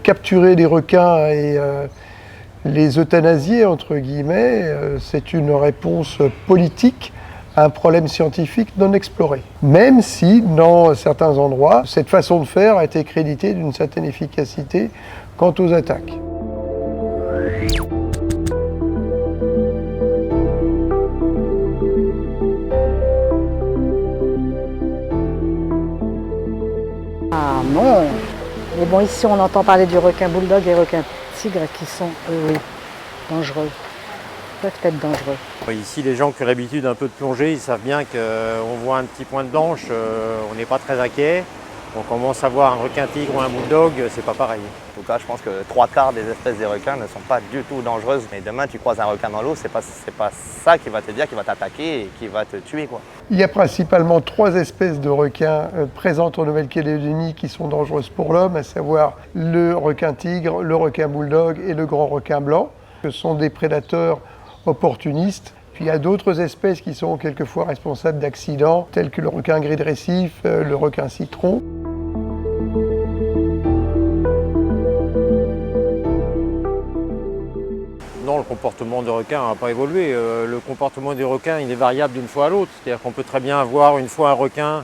capturer les requins et les euthanasier, entre guillemets, c'est une réponse politique à un problème scientifique non exploré. Même si, dans certains endroits, cette façon de faire a été créditée d'une certaine efficacité quant aux attaques. Ah non. Mais bon, ici on entend parler du requin bulldog et requin tigre qui sont, oui, dangereux. Peuvent être dangereux. Ici, les gens qui ont l'habitude un peu de plonger, ils savent bien qu'on voit un petit point de blanche, on n'est pas très inquiet. On commence à voir un requin tigre ou un bulldog, c'est pas pareil. En tout cas, je pense que 3/4 des espèces des requins ne sont pas du tout dangereuses. Mais demain, tu croises un requin dans l'eau, c'est pas ça qui va te dire qu'il va t'attaquer et qui va te tuer, quoi. Il y a principalement 3 espèces de requins présentes en Nouvelle-Calédonie qui sont dangereuses pour l'homme, à savoir le requin tigre, le requin bulldog et le grand requin blanc. Ce sont des prédateurs opportunistes. Puis il y a d'autres espèces qui sont quelquefois responsables d'accidents, tels que le requin gris de récif, le requin citron. Non, le comportement des requins n'a pas évolué. Le comportement des requins, il est variable d'une fois à l'autre. C'est-à-dire qu'on peut très bien avoir une fois un requin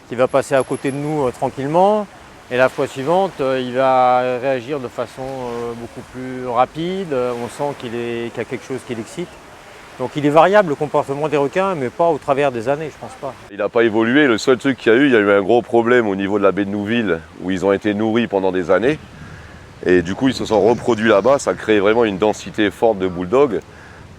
qui va passer à côté de nous tranquillement, et la fois suivante, il va réagir de façon beaucoup plus rapide. On sent qu'il y a quelque chose qui l'excite. Donc il est variable le comportement des requins, mais pas au travers des années, je pense pas. Il n'a pas évolué. Le seul truc qu'il y a eu un gros problème au niveau de la baie de Nouville, où ils ont été nourris pendant des années. Et du coup, ils se sont reproduits là-bas. Ça a créé vraiment une densité forte de bulldogs.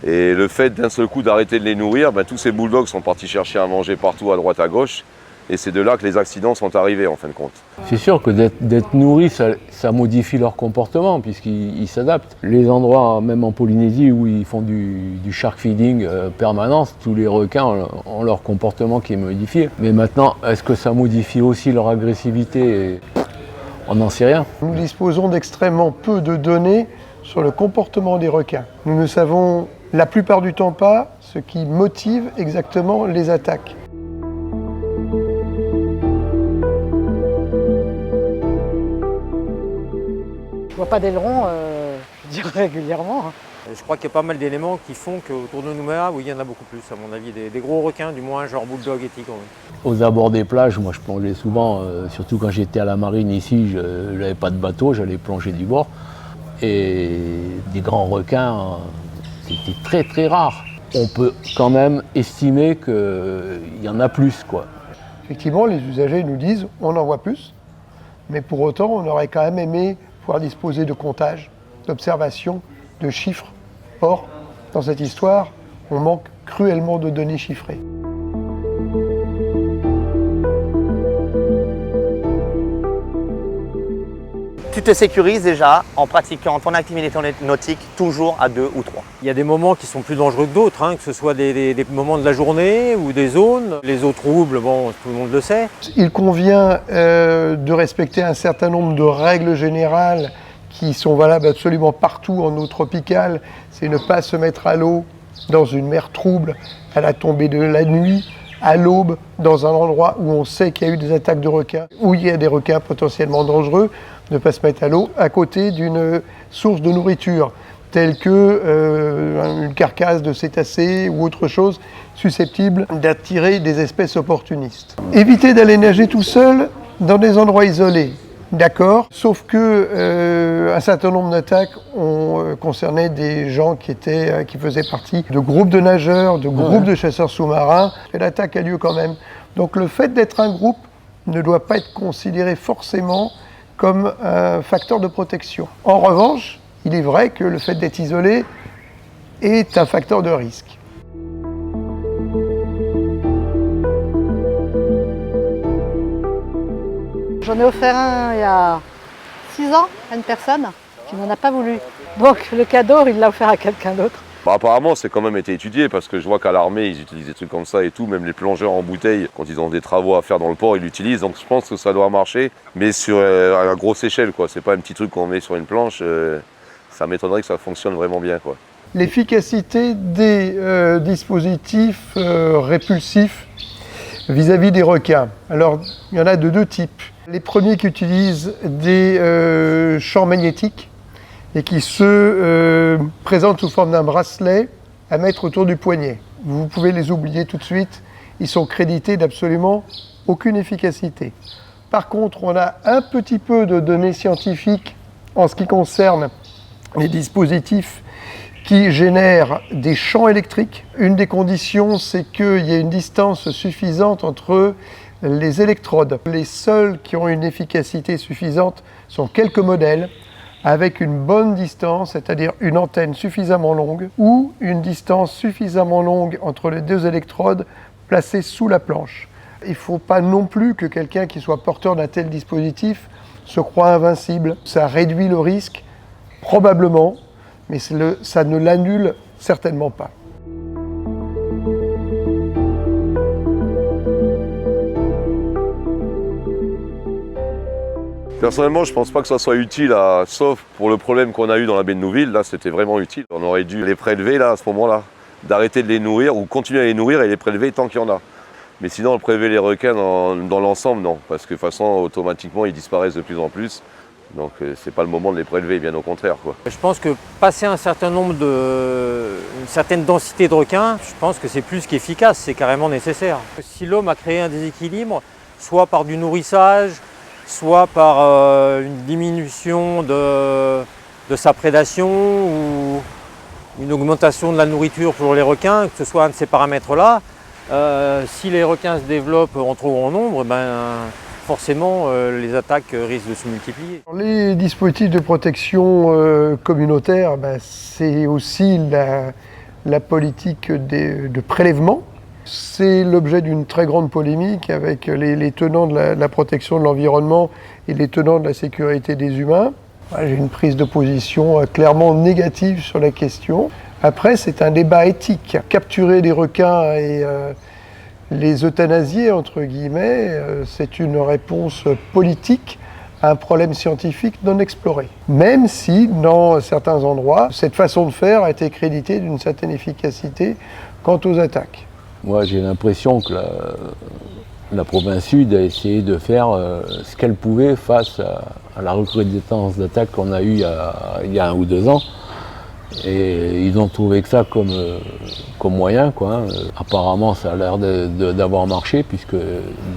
Et le fait d'un seul coup d'arrêter de les nourrir, tous ces bulldogs sont partis chercher à manger partout à droite à gauche. Et c'est de là que les accidents sont arrivés en fin de compte. C'est sûr que d'être nourri, ça modifie leur comportement puisqu'ils s'adaptent. Les endroits, même en Polynésie, où ils font du shark feeding permanent, tous les requins ont leur comportement qui est modifié. Mais maintenant, est-ce que ça modifie aussi leur agressivité? On n'en sait rien. Nous disposons d'extrêmement peu de données sur le comportement des requins. Nous ne savons la plupart du temps pas ce qui motive exactement les attaques. Je vois pas d'ailerons, je dirais régulièrement. Et je crois qu'il y a pas mal d'éléments qui font qu'autour de Nouméa, oui, il y en a beaucoup plus, à mon avis, des gros requins, du moins, genre bulldog et tigre. Oui. Aux abords des plages, moi je plongeais souvent, surtout quand j'étais à la marine ici, je n'avais pas de bateau, j'allais plonger du bord. Et des grands requins, c'était très très rare. On peut quand même estimer qu'il y en a plus, quoi. Effectivement, les usagers nous disent on en voit plus, mais pour autant, on aurait quand même aimé pouvoir disposer de comptages, d'observations, de chiffres. Or, dans cette histoire, on manque cruellement de données chiffrées. Tu te sécurises déjà en pratiquant ton activité nautique toujours à 2 ou 3. Il y a des moments qui sont plus dangereux que d'autres, que ce soit des moments de la journée ou des zones. Les eaux troubles, bon, tout le monde le sait. Il convient de respecter un certain nombre de règles générales qui sont valables absolument partout en eau tropicale. C'est ne pas se mettre à l'eau dans une mer trouble à la tombée de la nuit, à l'aube, dans un endroit où on sait qu'il y a eu des attaques de requins, où il y a des requins potentiellement dangereux, ne pas se mettre à l'eau à côté d'une source de nourriture, telle que une carcasse de cétacés ou autre chose susceptible d'attirer des espèces opportunistes. Éviter d'aller nager tout seul dans des endroits isolés. D'accord, sauf que un certain nombre d'attaques ont concerné des gens qui faisaient partie de groupes de nageurs, de groupes de chasseurs sous-marins, et l'attaque a lieu quand même. Donc le fait d'être un groupe ne doit pas être considéré forcément comme un facteur de protection. En revanche, il est vrai que le fait d'être isolé est un facteur de risque. J'en ai offert un il y a 6 ans à une personne qui n'en a pas voulu. Donc le cadeau, il l'a offert à quelqu'un d'autre. Apparemment, c'est quand même été étudié parce que je vois qu'à l'armée, ils utilisent des trucs comme ça et tout. Même les plongeurs en bouteille, quand ils ont des travaux à faire dans le port, ils l'utilisent. Donc je pense que ça doit marcher, mais sur à grosse échelle, quoi. C'est pas un petit truc qu'on met sur une planche. Ça m'étonnerait que ça fonctionne vraiment bien, quoi. L'efficacité des dispositifs répulsifs vis-à-vis des requins. Alors, il y en a de deux types. Les premiers qui utilisent des champs magnétiques et qui se présentent sous forme d'un bracelet à mettre autour du poignet. Vous pouvez les oublier tout de suite, ils sont crédités d'absolument aucune efficacité. Par contre, on a un petit peu de données scientifiques en ce qui concerne les dispositifs qui génèrent des champs électriques. Une des conditions, c'est qu'il y ait une distance suffisante entre les électrodes. Les seuls qui ont une efficacité suffisante sont quelques modèles avec une bonne distance, c'est-à-dire une antenne suffisamment longue ou une distance suffisamment longue entre les deux électrodes placées sous la planche. Il ne faut pas non plus que quelqu'un qui soit porteur d'un tel dispositif se croie invincible. Ça réduit le risque, probablement, mais ça ne l'annule certainement pas. Personnellement, je ne pense pas que ça soit utile, sauf pour le problème qu'on a eu dans la baie de Nouville. Là, c'était vraiment utile. On aurait dû les prélever là, à ce moment-là, d'arrêter de les nourrir ou continuer à les nourrir et les prélever tant qu'il y en a. Mais sinon, prélever les requins dans l'ensemble, non. Parce que de toute façon, automatiquement, ils disparaissent de plus en plus. Donc, c'est pas le moment de les prélever, bien au contraire, quoi. Je pense que passer une certaine densité de requins, je pense que c'est plus qu'efficace, c'est carrément nécessaire. Si l'homme a créé un déséquilibre, soit par du nourrissage, soit par une diminution de sa prédation ou une augmentation de la nourriture pour les requins, que ce soit un de ces paramètres-là, si les requins se développent en trop grand nombre, forcément les attaques risquent de se multiplier. Les dispositifs de protection communautaire, c'est aussi la politique de prélèvement. C'est l'objet d'une très grande polémique avec les tenants de la protection de l'environnement et les tenants de la sécurité des humains. J'ai une prise de position clairement négative sur la question. Après, c'est un débat éthique. Capturer des requins et les euthanasier, entre guillemets, c'est une réponse politique à un problème scientifique non exploré. Même si, dans certains endroits, cette façon de faire a été créditée d'une certaine efficacité quant aux attaques. Moi, j'ai l'impression que la province sud a essayé de faire ce qu'elle pouvait face à la recrudescence d'attaques qu'on a eue il y a 1 ou 2 ans. Et ils ont trouvé que ça comme moyen, quoi. Apparemment, ça a l'air d'avoir marché, puisque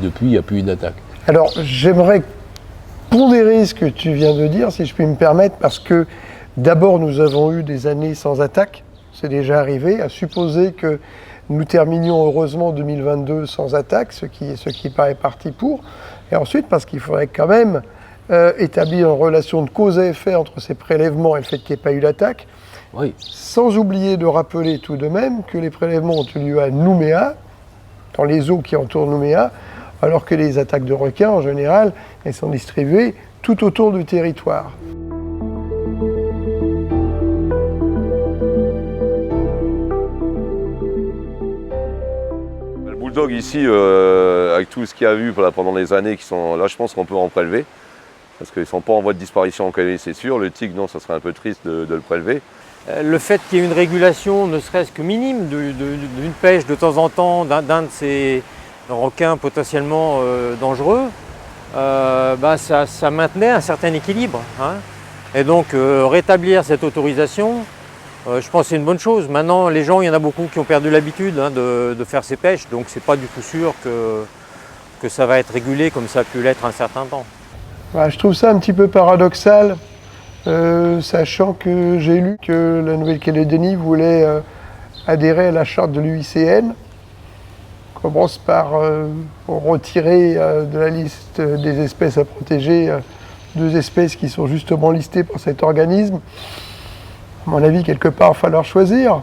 depuis, il n'y a plus eu d'attaque. Alors, j'aimerais pondérer ce que tu viens de dire, si je puis me permettre, parce que d'abord, nous avons eu des années sans attaque. C'est déjà arrivé, à supposer que nous terminions heureusement 2022 sans attaque, ce qui paraît parti pour. Et ensuite, parce qu'il faudrait quand même établir une relation de cause à effet entre ces prélèvements et le fait qu'il n'y ait pas eu d'attaque. Oui. Sans oublier de rappeler tout de même que les prélèvements ont eu lieu à Nouméa, dans les eaux qui entourent Nouméa, alors que les attaques de requins, en général, elles sont distribuées tout autour du territoire. Le bulldog ici, avec tout ce qu'il y a eu pendant des années, là je pense qu'on peut en prélever. Parce qu'ils ne sont pas en voie de disparition en Calais, c'est sûr. Le tigre, non, ça serait un peu triste de le prélever. Le fait qu'il y ait une régulation, ne serait-ce que minime, d'une pêche de temps en temps d'un de ces requins potentiellement dangereux, ça maintenait un certain équilibre. Hein. Et donc rétablir cette autorisation, je pense que c'est une bonne chose. Maintenant, les gens, il y en a beaucoup qui ont perdu l'habitude de faire ces pêches, donc c'est pas du tout sûr que ça va être régulé comme ça a pu l'être un certain temps. Je trouve ça un petit peu paradoxal, sachant que j'ai lu que la Nouvelle-Calédonie voulait adhérer à la charte de l'UICN. On commence par retirer de la liste des espèces à protéger 2 espèces qui sont justement listées par cet organisme. À mon avis, quelque part, il va falloir choisir.